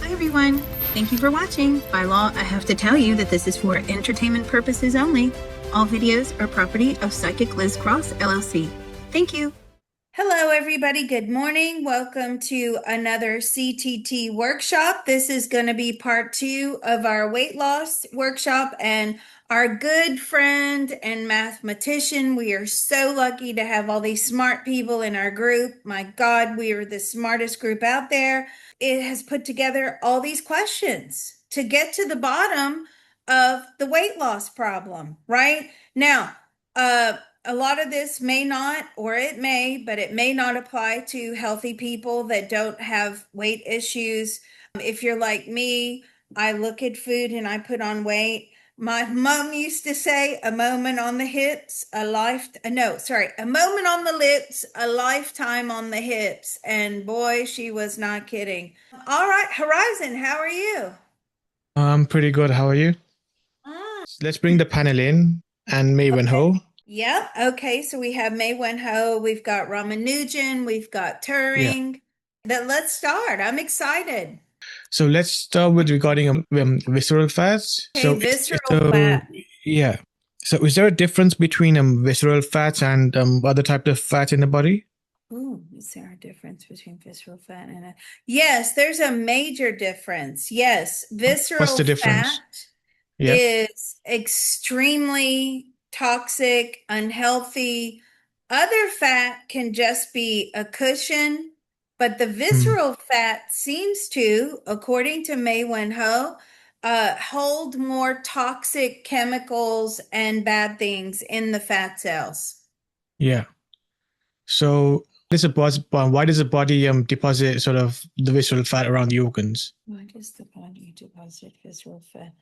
Hi everyone, thank you for watching. By law, I have to tell you that this is for entertainment purposes only. All videos are property of Psychic Liz Cross, LLC. Thank you. Hello everybody, good morning. Welcome to another CTT workshop. This is going to be part 2 of our weight loss workshop, and our good friend and mathematician, we are so lucky to have all these smart people in our group. My God, we are the smartest group out there. It has put together all these questions to get to the bottom of the weight loss problem, right? Now, a lot of this may not, or it may, but it may not apply to healthy people that don't have weight issues. If you're like me, I look at food and I put on weight. My mom used to say, a moment on the hips, a moment on the lips, a lifetime on the hips. And boy, she was not kidding. All right, Horizon, how are you? I'm pretty good. How are you? Let's bring the panel in and May Wen Okay. Ho. Yep. Okay. So we have May Wen Ho, we've got Ramanujan, we've got Yeah. Turing. Let's start. I'm excited. So let's start with regarding visceral fats. Okay, visceral So fat. yeah. So is there a difference between visceral fats and other type of fats in the body? Ooh, is there a difference between visceral fat and Yes, there's a major difference. Yes, What's visceral the difference? fat Yeah. is extremely toxic, unhealthy. Other fat can just be a cushion, but the Mm, visceral fat seems to, according to May Wen Ho, hold more toxic chemicals and bad things in the fat cells. yeah. So why does the body deposit sort of the visceral fat around the organs? Why does the body deposit visceral fat?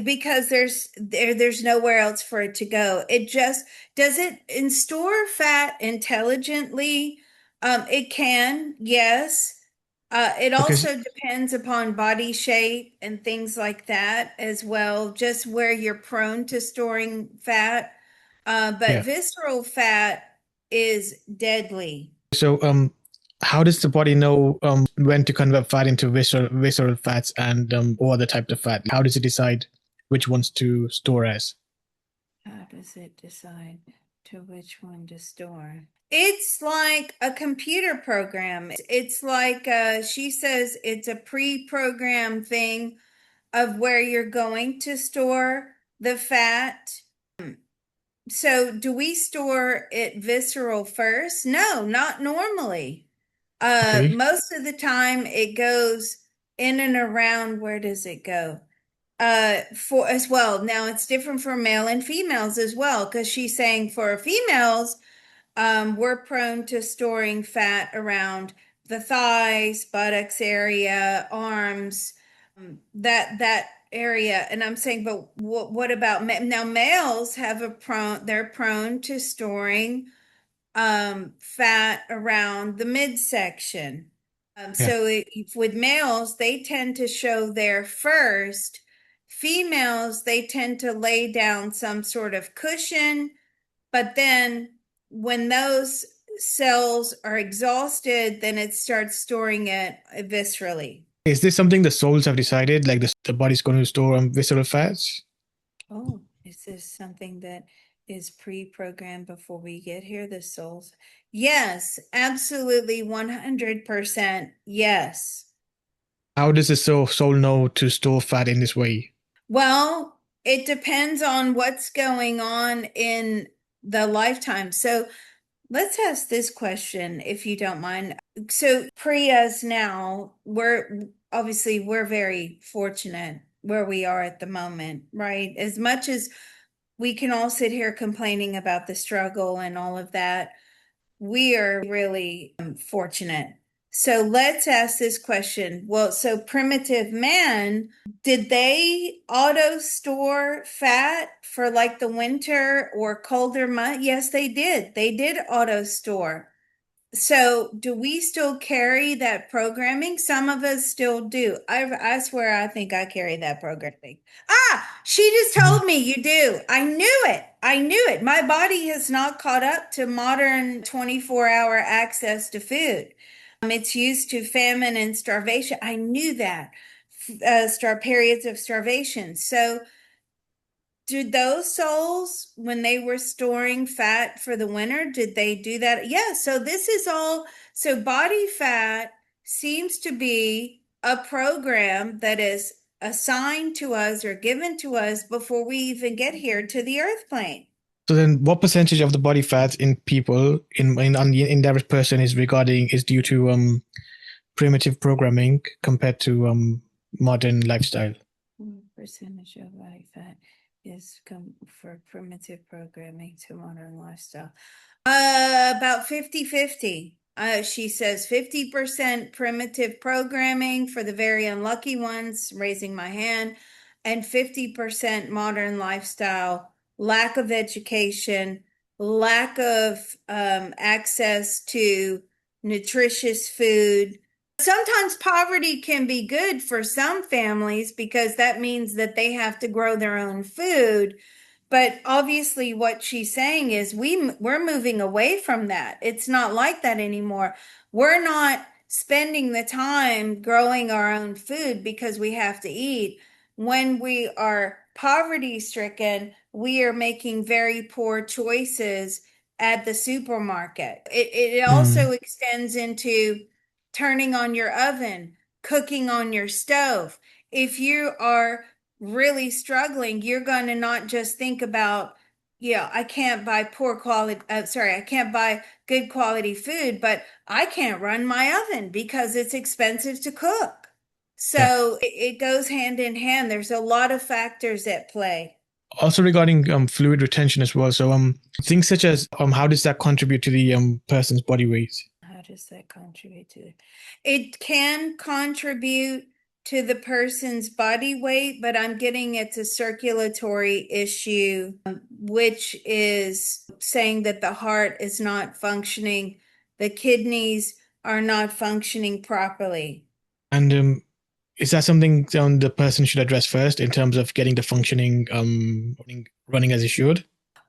Because there's nowhere else for it to go. It just does it in store fat intelligently. It can, yes. It Because also depends upon body shape and things like that as well, just where you're prone to storing fat. But yeah. visceral fat is deadly. So, how does the body know when to convert fat into visceral fats and or other types of fat? How does it decide which ones to store as? How does it decide to which one to store? It's like a computer program. It's like she says it's a pre-programmed thing of where you're going to store the fat. So do we store it visceral first? No, not normally. Okay. Most of the time it goes in and around, where does it go? For as well. Now it's different for male and females as well, because she's saying for females, we're prone to storing fat around the thighs, buttocks area, arms, that area. And I'm saying, but what about now? Males have they're prone to storing fat around the midsection. Yeah. With males, they tend to show there first. Females, they tend to lay down some sort of cushion, but then when those cells are exhausted, then it starts storing it viscerally. Is this something the souls have decided? Like the body's going to store visceral fats? Oh, is this something that is pre-programmed before we get here? The souls? Yes, absolutely, 100%. Yes. How does the soul know to store fat in this way? Well, it depends on what's going on in the lifetime. So let's ask this question, if you don't mind. So pre us now, we're very fortunate where we are at the moment, right? As much as we can all sit here complaining about the struggle and all of that, we are really fortunate. So let's ask this question. Well, so primitive man, did they auto store fat for like the winter or colder month? Yes, they did. They did auto store. So, do we still carry that programming? Some of us still do. I swear, I think I carry that programming. She just Mm. told me you do. I knew it. I knew it. My body has not caught up to modern 24-hour access to food. It's used to famine and starvation. I knew that. Star periods of starvation. So did those souls, when they were storing fat for the winter, did they do that? Yeah, so this is all, so body fat seems to be a program that is assigned to us or given to us before we even get here to the earth plane. So then, what percentage of the body fat in people on the average person is due to primitive programming compared to modern lifestyle? Percentage of body fat is for primitive programming to modern lifestyle. About 50-50. She says 50% primitive programming for the very unlucky ones, raising my hand, and 50% modern lifestyle, lack of education, lack of access to nutritious food. Sometimes poverty can be good for some families because that means that they have to grow their own food. But obviously, what she's saying is we're moving away from that. It's not like that anymore. We're not spending the time growing our own food because we have to eat. When we are poverty stricken, we are making very poor choices at the supermarket. It Mm. also extends into turning on your oven, cooking on your stove. If you are really struggling, you're going to not just think about, yeah, I can't buy I can't buy good quality food, but I can't run my oven because it's expensive to cook. Yeah. So it goes hand in hand. There's a lot of factors at play. Also regarding fluid retention as well. So things such as how does that contribute to the person's body weight? How does that contribute to it? It can contribute to the person's body weight, but I'm getting it's a circulatory issue, which is saying that the heart is not functioning, the kidneys are not functioning properly. And is that something the person should address first in terms of getting the functioning running as it should?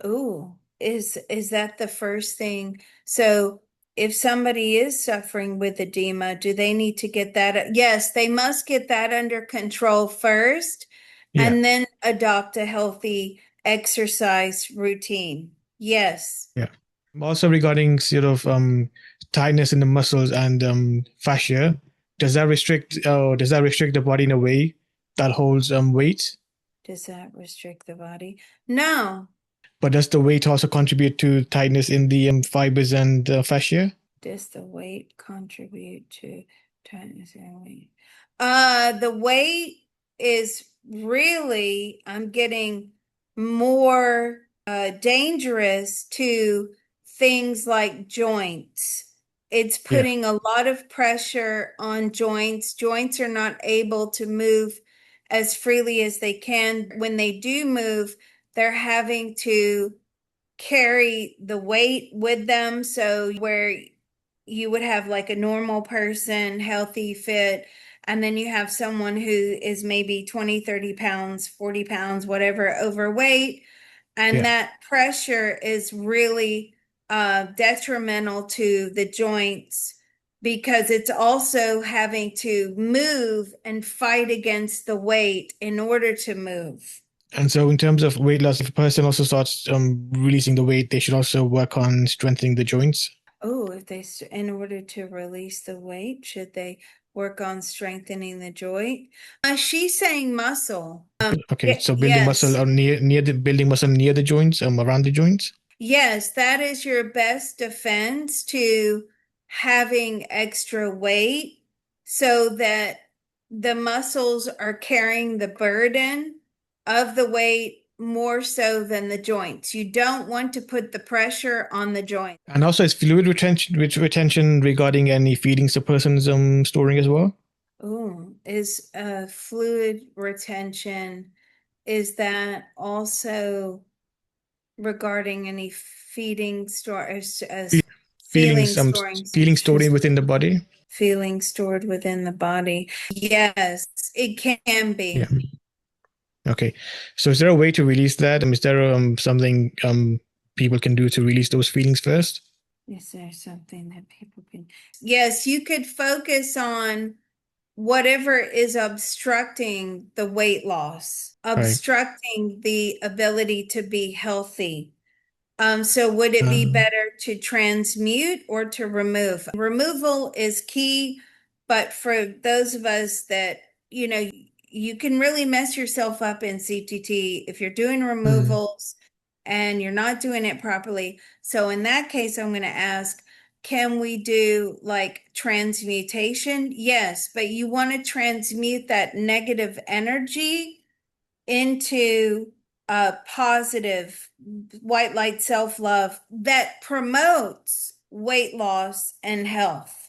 Oh, is that the first thing? So if somebody is suffering with edema, do they need to get that? Yes, they must get that under control first Yeah. and then adopt a healthy exercise routine. Yes. Yeah. Also regarding sort of tightness in the muscles and fascia, does that restrict the body in a way that holds weight? Does that restrict the body? No. But does the weight also contribute to tightness in the fibers and fascia? Does the weight contribute to tightness and weight? The weight is really, I'm getting more dangerous to things like joints. It's Yeah. putting a lot of pressure on joints. Joints are not able to move as freely as they can. When they do move, they're having to carry the weight with them. So where you would have like a normal person, healthy, fit, and then you have someone who is maybe 20, 30 pounds, 40 pounds, whatever, overweight. And Yeah. that pressure is really detrimental to the joints because it's also having to move and fight against the weight in order to move. And so, in terms of weight loss, if a person also starts releasing the weight, they should also work on strengthening the joints. Oh, if they, in order to release the weight, should they work on strengthening the joint? She's saying muscle. Okay, so building muscle Yes. or near the building muscle near the joints, around the joints. Yes, that is your best defense to having extra weight so that the muscles are carrying the burden of the weight more so than the joints. You don't want to put the pressure on the joint. And also, is fluid retention, which retention regarding any feedings the person's storing as well? Oh, is fluid retention, is that also regarding any feeding store Feelings, feeling storing feelings stored in within the body. feeling stored within the body? Yes, it can Yeah. be. Okay. So, is there a way to release that? Is there something people can do to release those feelings first? Is there something that people can? Yes, you could focus on whatever is obstructing the weight loss, Right. obstructing the ability to be healthy. So would it be Um, better to transmute or to remove? Removal is key, but for those of us that, you can really mess yourself up in CTT if you're doing mm, removals and you're not doing it properly. So in that case, I'm going to ask, can we do like transmutation? Yes, but you want to transmute that negative energy into a positive white light self love that promotes weight loss and health.